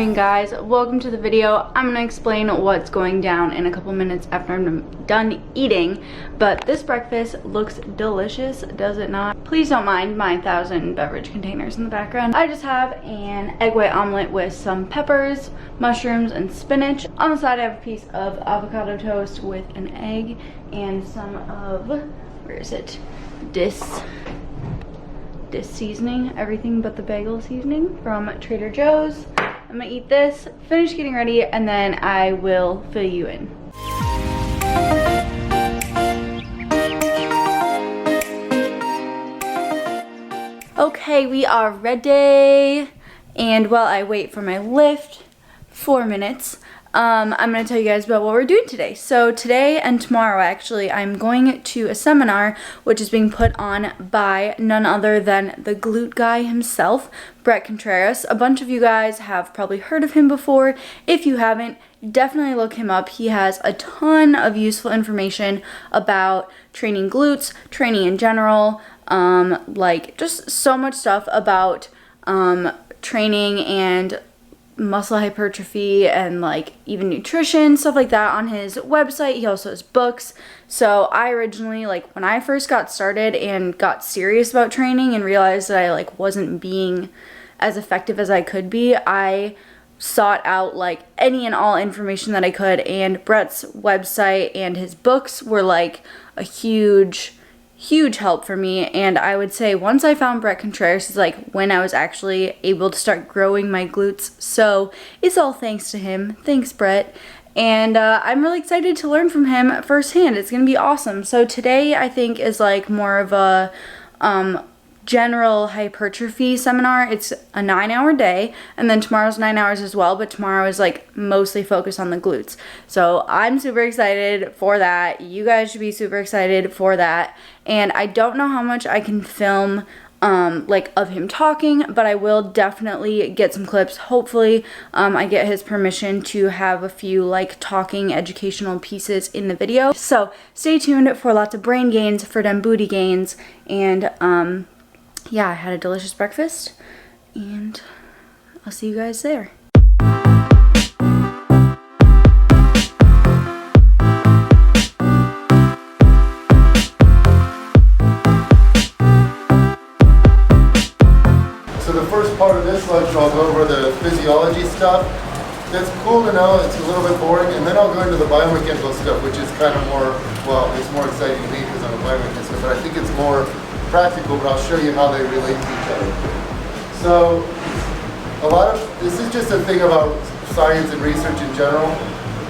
morning, guys. Welcome to the video. I'm gonna explain what's going down in a couple minutes after I'm done eating, but this breakfast looks delicious, does it not? Please don't mind my 1,000 beverage containers in the background. I just have an egg white omelet with some peppers, mushrooms, and spinach. On the side I have a piece of avocado toast with an egg and some of, where is it, this seasoning, everything but the bagel seasoning from Trader Joe's. I'm gonna eat this, finish getting ready, and then I will fill you in. Okay, we are ready. And while I wait for my lift, 4 minutes, I'm going to tell you guys about what we're doing today. So today and tomorrow, actually, I'm going to a seminar which is being put on by none other than the Glute guy himself, Bret Contreras. A bunch of you guys have probably heard of him before. If you haven't, definitely look him up. He has a ton of useful information about training glutes, training in general, like just so much stuff about training and muscle hypertrophy and like even nutrition, stuff like that on his website. He also has books. So I originally, like when I first got started and got serious about training and realized that I like wasn't being as effective as I could be, I sought out like any and all information that I could, and Bret's website and his books were like a huge help for me. And I would say once I found Bret Contreras is like when I was actually able to start growing my glutes. So it's all thanks to him. Thanks, Bret. And I'm really excited to learn from him firsthand. It's gonna be awesome. So today I think is like more of a general hypertrophy seminar. It's a 9-hour day, and then tomorrow's 9 hours as well, but tomorrow is like mostly focused on the glutes. So I'm super excited for that. You guys should be super excited for that. And I don't know how much I can film like of him talking, but I will definitely get some clips. Hopefully I get his permission to have a few like talking educational pieces in the video. So stay tuned for lots of brain gains, for them booty gains, and yeah, I had a delicious breakfast, and I'll see you guys there. So the first part of this lecture, I'll go over the physiology stuff. That's cool to know, it's a little bit boring, and then I'll go into the biomechanical stuff, which is kind of more, well, it's more exciting to me because I'm a biomechanist, but I think it's more practical, but I'll show you how they relate to each other. So this is just a thing about science and research in general.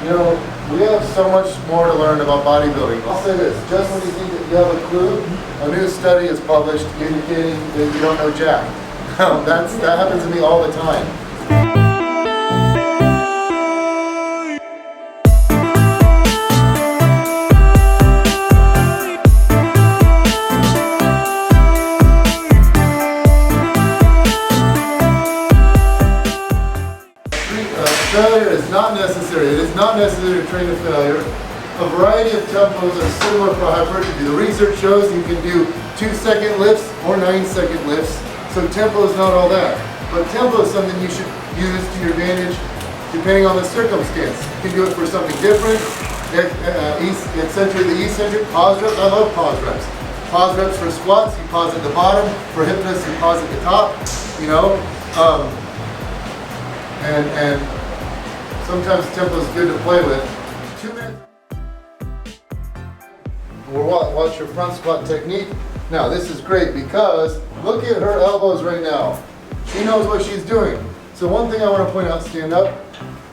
You know, we have so much more to learn about bodybuilding. I'll say this, just when you think that you have a clue, a new study is published indicating that you don't know jack. That happens to me all the time. Failure is not necessary. It is not necessary to train to failure. A variety of tempos are similar for hypertrophy. The research shows you can do 2-second lifts or 9-second lifts. So tempo is not all that. But tempo is something you should use to your advantage depending on the circumstance. You can do it for something different. Eccentric, the eccentric, pause reps. I love pause reps. Pause reps for squats, you pause at the bottom. For hip thrusts, you pause at the top. You know? And sometimes tempo is good to play with. 2 minutes. We'll watch your front squat technique. Now this is great because look at her elbows right now. She knows what she's doing. So one thing I want to point out, stand up,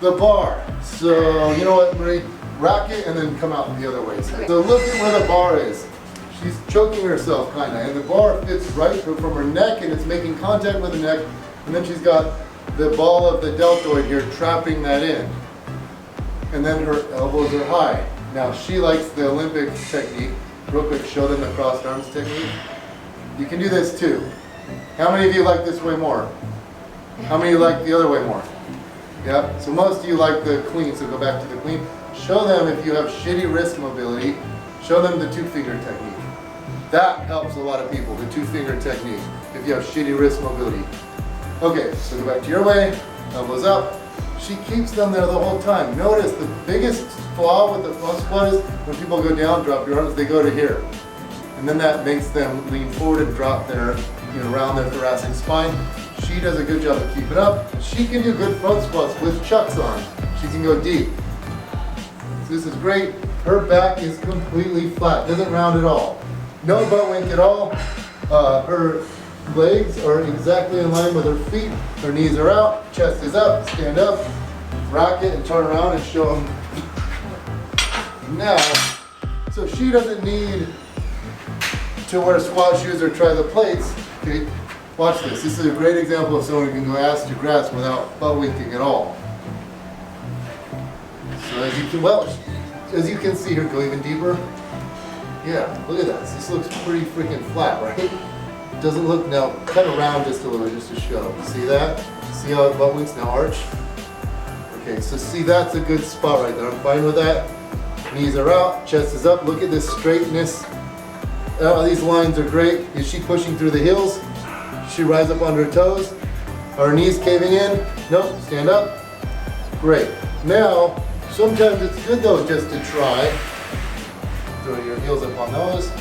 the bar. So you know what, Marie? Rack it and then come out the other way. So look at where the bar is. She's choking herself kind of, and the bar fits right from her neck and it's making contact with the neck, and then she's got the ball of the deltoid here trapping that in. And then her elbows are high. Now she likes the Olympic technique. Real quick, show them the crossed arms technique. You can do this too. How many of you like this way more? How many of you like the other way more? Yeah, so most of you like the clean, so go back to the clean. Show them if you have shitty wrist mobility, show them the 2-finger technique. That helps a lot of people, the 2-finger technique, if you have shitty wrist mobility. Okay, so go back to your way, elbows up, she keeps them there the whole time. Notice the biggest flaw with the front squat is when people go down, drop your arms, they go to here. And then that makes them lean forward and drop their, around their thoracic spine. She does a good job of keeping up. She can do good front squats with chucks on. She can go deep. So this is great. Her back is completely flat, doesn't round at all. No butt wink at all. Her legs are exactly in line with her feet. Her knees are out, chest is up, stand up, rock it and turn around and show them. Now, so she doesn't need to wear squat shoes or try the plates. Okay, watch this. This is a great example of someone who can go ass to grass without butt winking at all. So as you can see here, go even deeper. Yeah, look at that. This looks pretty freaking flat, right? Doesn't look, now cut around just a little bit just to show. See that? See how it butt winks now arch? Okay, so see that's a good spot right there. I'm fine with that. Knees are out, chest is up. Look at this straightness. These lines are great. Is she pushing through the heels? She rise up on her toes. Are her knees caving in? Nope, stand up. Great. Now, sometimes it's good though just to try. Throw your heels up on those.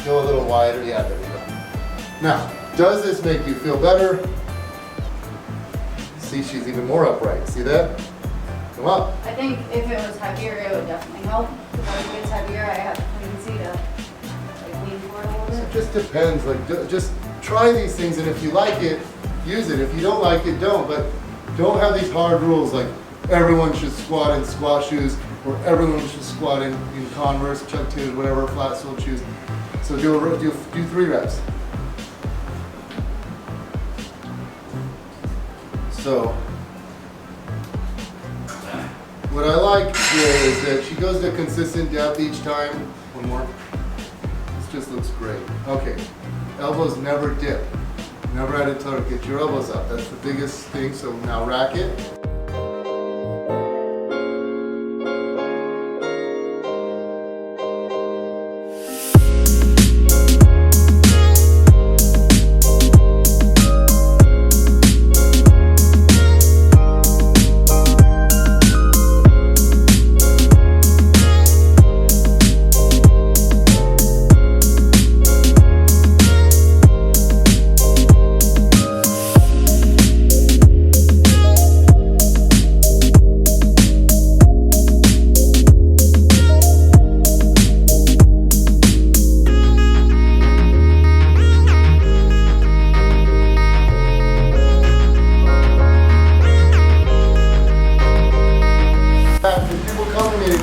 Go a little wider. Yeah, there we go. Now, does this make you feel better? See, she's even more upright. See that? Come up. I think if it was heavier, it would definitely help. Because if it's heavier, I have a tendency to lean forward a little bit. So it just depends. Like, just try these things, and if you like it, use it. If you don't like it, don't. But don't have these hard rules like everyone should squat in squat shoes, or everyone should squat in Converse, Chuck Taylor, whatever, flat sole shoes. So do 3 reps. So what I like here is that she goes to consistent depth each time. One more. This just looks great. Okay, elbows never dip. Never at a toe. Get your elbows up. That's the biggest thing. So now rack it.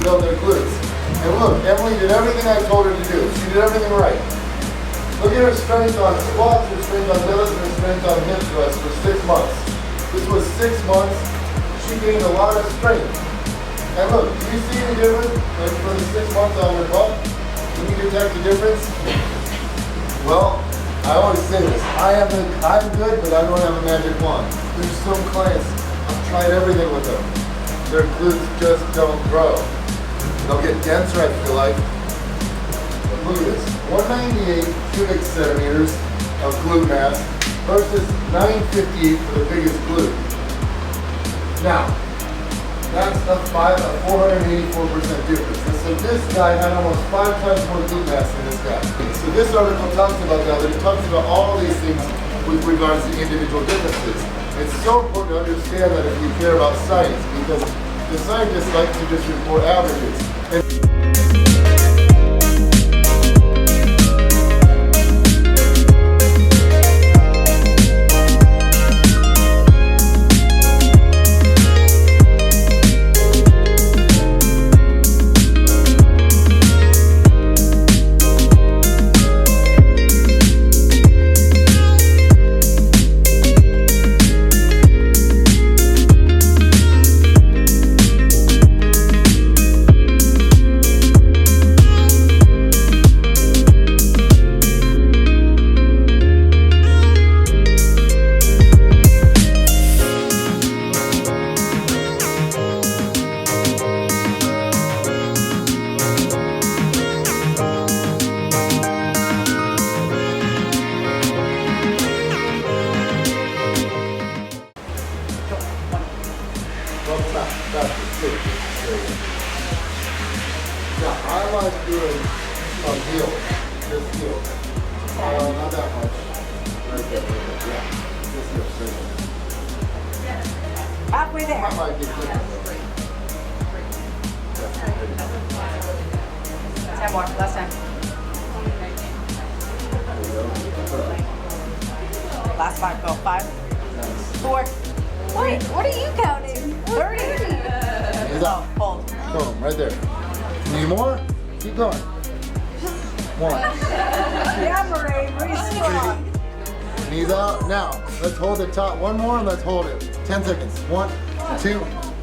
Their glutes. And look, Emily did everything I told her to do. She did everything right. Look at her strength on squats, her strength on deadlifts, and her strength on hip thrusts for 6 months. This was 6 months. She gained a lot of strength. And look, do you see the difference? Like for the 6 months on her butt? Can you detect the difference? Well, I always say this. I'm good, but I don't have a magic wand. There's some clients, I've tried everything with them. Their glutes just don't grow. They'll get denser, I feel like. But look at this, 198 cubic centimeters of glute mass versus 958 for the biggest glute. Now, that's a 484% difference. And so this guy had almost 5 times more glute mass than this guy. So this article talks about that, but it talks about all these things with regards to individual differences. It's so important to understand that if you care about science, because the scientists like to just report averages. I like doing a heel, this heel. Not that much. Right there, yeah. This heel, right there. Halfway there. I might get different. 10 more, last time. Last 5, go. 5, 4, 3. What are you counting? 30. So, hold. Boom, right there. Need more? Keep going. 1. Yeah, Marie, very strong. Knees out. Now, let's hold the top. One more and let's hold it. 10 seconds. 1, 2,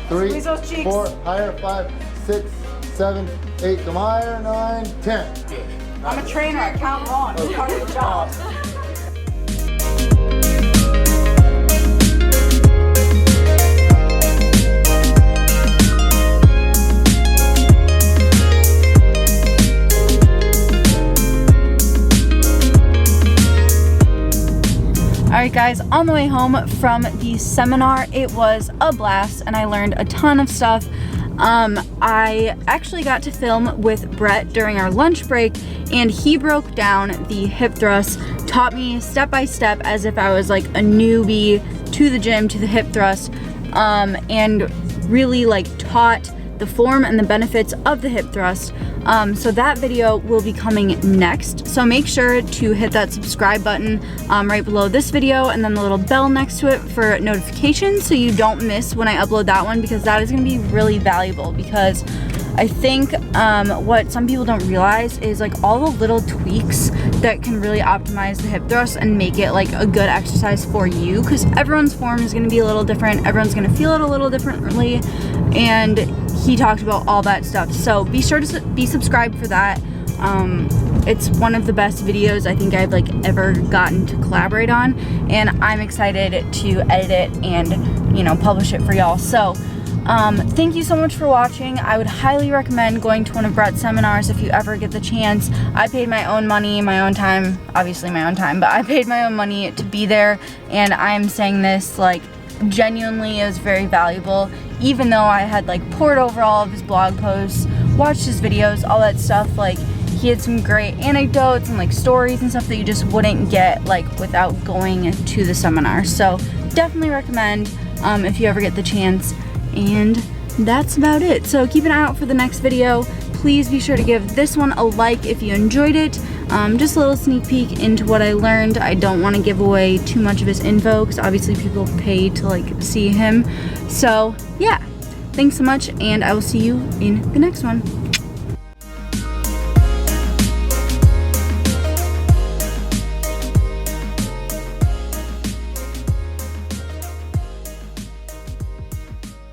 3, Squeeze those cheeks. 4, higher, 5, 6, 7, 8, come higher, 9, 10. I'm a trainer, I count wrong. It's part of the job. Alright guys, on the way home from the seminar, it was a blast and I learned a ton of stuff. I actually got to film with Bret during our lunch break and he broke down the hip thrust, taught me step by step as if I was like a newbie to the gym, to the hip thrust, and really like taught the form and the benefits of the hip thrust. So that video will be coming next. So make sure to hit that subscribe button right below this video and then the little bell next to it for notifications so you don't miss when I upload that one, because that is gonna be really valuable. Because I think what some people don't realize is like all the little tweaks that can really optimize the hip thrust and make it like a good exercise for you, because everyone's form is gonna be a little different, everyone's gonna feel it a little differently, and he talked about all that stuff. So be sure to be subscribed for that. It's one of the best videos I think I've like ever gotten to collaborate on, and I'm excited to edit it and, you know, publish it for y'all. So thank you so much for watching. I would highly recommend going to one of Bret's seminars if you ever get the chance. I paid my own money, my own time, obviously my own time, but I paid my own money to be there, and I'm saying this like genuinely, it was very valuable, even though I had like poured over all of his blog posts, watched his videos, all that stuff. Like, he had some great anecdotes and like stories and stuff that you just wouldn't get like without going to the seminar. So definitely recommend if you ever get the chance. And that's about it. So keep an eye out for the next video. Please be sure to give this one a like if you enjoyed it. Just a little sneak peek into what I learned. I don't want to give away too much of his info because obviously people pay to like see him. So yeah, thanks so much, and I will see you in the next one.